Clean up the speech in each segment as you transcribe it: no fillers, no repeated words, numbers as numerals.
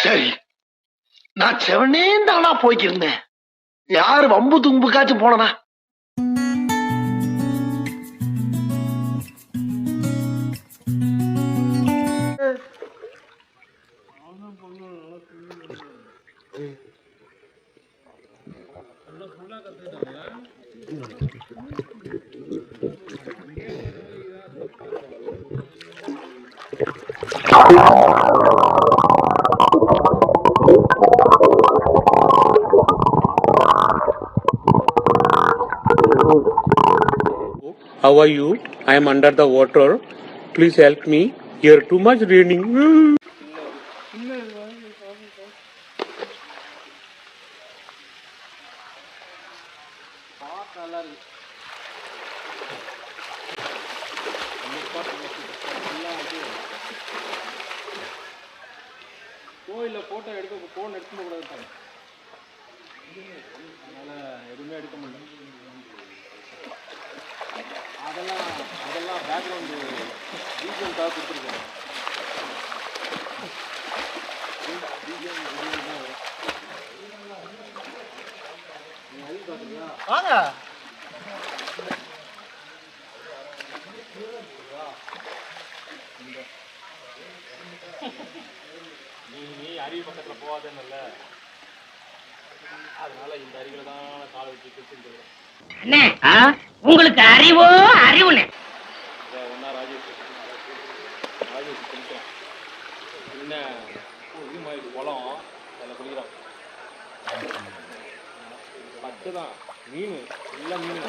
சரி, நான் செவனே தானா போய்க்கிருந்தேன். யாரு வம்பு தும்புக்காச்சும் போனனா? How are you? I am under the water. Please help me. Here too much raining. கோயில்ல போட்டோ எடுக்க போன் எடுத்துட்டு கூடாது. அதனால எதுவுமே எடுக்க முடியல. அதெல்லாம் பேக்ரவுண்டு பிஜிஎம்காக கொடுத்துருக்கோம். வாங்க. நீ அருவி பக்கத்தில் போகாதேன்னு, அதனால இந்த அருவியில தான் காலை வச்சு கிறிஸ்டின். அண்ணே, உங்களுக்கு அறிவோ அறிவுண்ணே. ஒன்னா ராஜேஷ் குளிக்கிறோம். என்ன இது மாதிரி குளம், அதில் குளிக்கிறோம். 10 தான் மீன், எல்லாம் மீன்.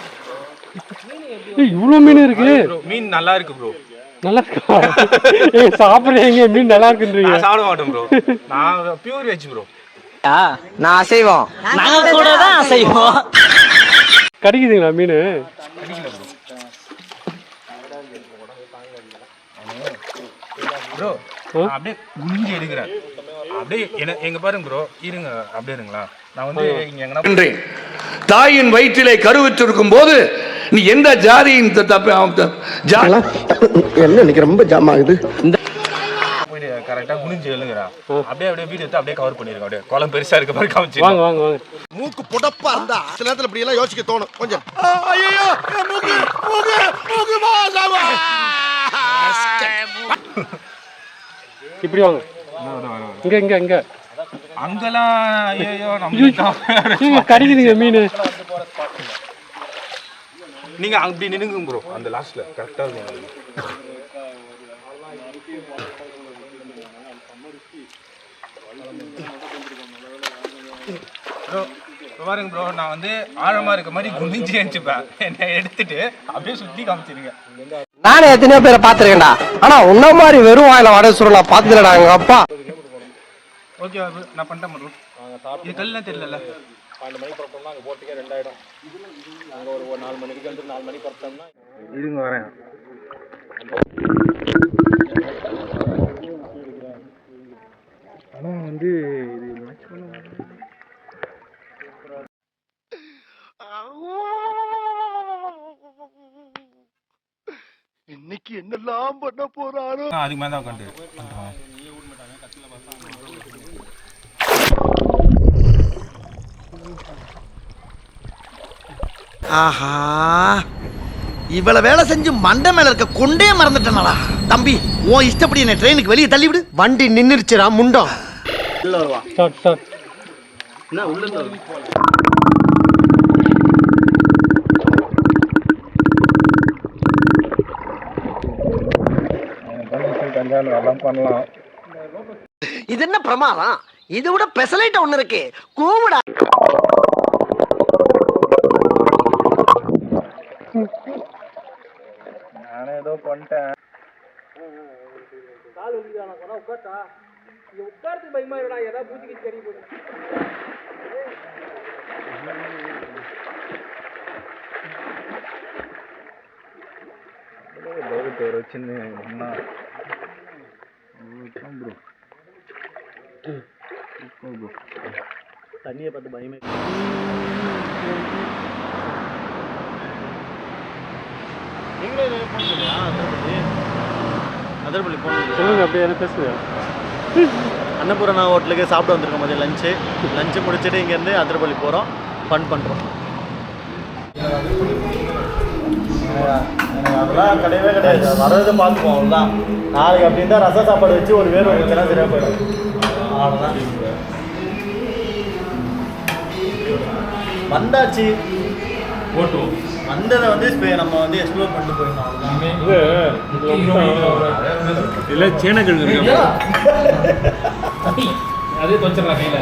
இவ்வளோ மீன் இருக்கு. மீன் நல்லா இருக்கு ப்ரோ. நல்லா இருக்கா? சாப்பிட்றீங்க மீன் நல்லா இருக்குன்றீங்க. சாப்பிட மாட்டோம் ப்ரோ. நான் பியூர் வெஜ் ப்ரோ. நான் அசைவோம். நாங்க கூட தான் செய்வோம். கடிக்குதுங்களா மீன்? ப்ரோ அப்படியே குனிஞ்சு எடுக்கிறேன். அப்படியே எங்க பாருங்க ப்ரோ, இருங்க அப்படியே இருங்களா. நான் வந்து இங்க எங்கன்னா தாயின் வயிற்றிலே கருவுற்றிருக்கும் போது நீ எந்த ஜாதியின் என்ன இன்னைக்கு ரொம்ப ஜாம் ஆகுது. போயிட்டு கரெக்டா குனிஞ்சு எழுதுறா. அப்படியே வீடியோ எடுத்து அப்படியே கவர் பண்ணிருக்கேன். அப்படியே குளம் பெருசா இருக்க மாதிரி காமிச்சு. வாங்க வாங்க வாங்க. மூக்கு புடப்பா இருந்தா சில நேரத்துல இப்படி எல்லாம் யோசிக்க தோணும். கொஞ்சம் ஐயோ மூக்கு மூக்கு மூக்கு மாசாவா. இப்படி வாங்க. இங்க இங்க இங்க அங்கெல்லாம் ஐயோ நம்ம கடிக்குதுங்க மீன். நீங்க அப்படி நின்னுங்க ப்ரோ. அந்த லாஸ்ட்ல கரெக்டா இருக்கும். ப்ரோ பாருங்க ப்ரோ, நான் வந்து ஆழமா இருக்க மாதிரி குனிஞ்சு எழுச்சுப்பேன். என்னை எடுத்துட்டு அப்படியே சுத்தி காமிச்சிருங்க. நானே எத்தனையோ பேரை பாத்துருக்கேன்டா. ஆனா உன்ன மாதிரி வெறும் வாயில வடை சுருளா பாத்துக்கலடா எங்க அப்பா. ஓகே நான் பண்ணிட்டேன் ப்ரோ. இது கல்லாம் தெரியல. 12 மணிக்கு புறப்பட்டோம்னா அங்கே போட்டுக்கே 2 ஆயிடும். அங்கே ஒரு 4 மணிக்கு வந்து 4 மணிக்கு புறப்பட்டோம்னா இருங்க வரேன். ஆனால் வந்து இது மேட்ச் பண்ண இன்னைக்கு என்னெல்லாம் பண்ண போறாரோ. அதுக்கு மேலே தான் உட்காந்து ஆஹா, இவ்வளவு வேலை செஞ்சு மண்டை மேல இருக்க கொண்டே மறந்துட்டேனடா. தம்பி உன் இஷ்டப்படி என்ன ட்ரெயினுக்கு வெளியே தள்ளி விடு. வண்டி நின்னுருச்சுடா முண்டம். Start start. என்ன உள்ள பண்ணலாம். இது என்ன பிரமாதம்? இது விட பெசலைட் ஒண்ணு இருக்கு. கூவுடா. நானே ஏதோ பண்ணிட்டேன். உட்கார்த்து பயமா இருக்கா? ஏதாவது பூச்சிக்கு தெரிய போகுது. சின்ன தண்ணியை பார்த்து பயமே. நீங்களே போனீங்களா? அதர்பள்ளி போனீங்க. சொல்லுங்க அப்படியே பேசுங்க. அன்னபூர்ணா ஹோட்டலுக்கு சாப்பிட்டு வந்திருக்கோம் மதியம் லஞ்சு முடிச்சுட்டு இங்கேருந்து அதிரப்பள்ளி போகிறோம், ஃபன் பண்ணுறோம். எனக்கு அதெல்லாம் கிடையவே கிடையாது, வரது பார்த்துப்போம் அவ்வளோதான். நாளைக்கு அப்படின்னு தான் ரசம் சாப்பாடு வச்சு ஒரு வேறு வச்சுலாம் சரியாக போயிடும், அவ்வளோதான். வந்தாச்சு, வந்ததை வந்து நம்ம வந்து எக்ஸ்ப்ளோர் பண்ணிட்டு போயிருந்தோம், அவ்வளோதான். இல்லை சேனக்கிழங்கு அதே தொச்சிடலாம் கையில்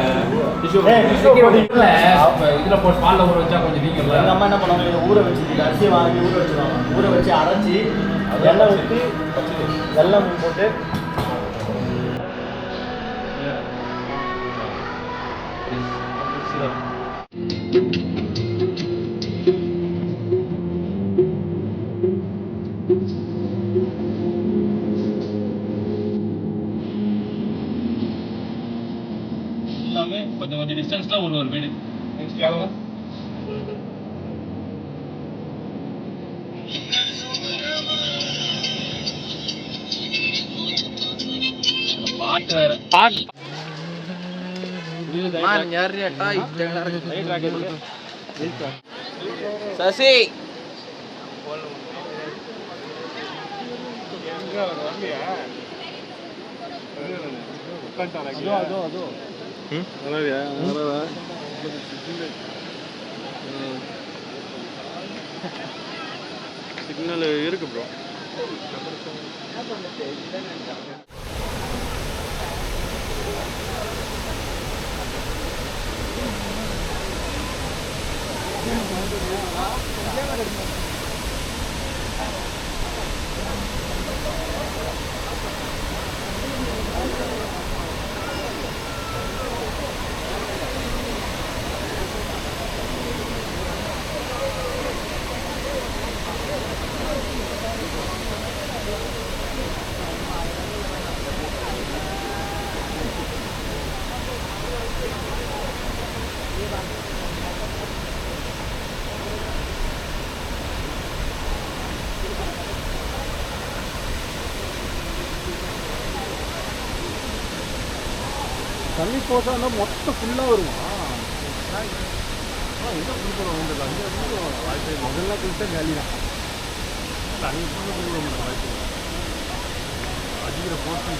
இதில் போட்டு பாலில் ஊற வச்சா கொஞ்சம் வீங்கல. எங்கள் அம்மா என்ன பண்ணுவாங்க, இதை ஊற வச்சு அரிசியை வாங்கி ஊற வச்சுருவாங்க, ஊற வச்சு அரைச்சி எண்ணெய் ஊற்றி வெல்லம் போட்டு எல்லாமே கொஞ்சம் கொஞ்சம் டிஸ்டன்ஸில் ஒரு வீடு. சசி சிக்னல் இருக்கு ப்ரோ. தண்ணி போட்டால் மொத்தம் ஃபுல்லாக வருமா? என்ன கொடுக்கணும் வாய்ப்பு முதல்ல கொடுத்தா காலி தான். தண்ணி ஃபுல்லாக வாய்ப்பு அதிக போட்டு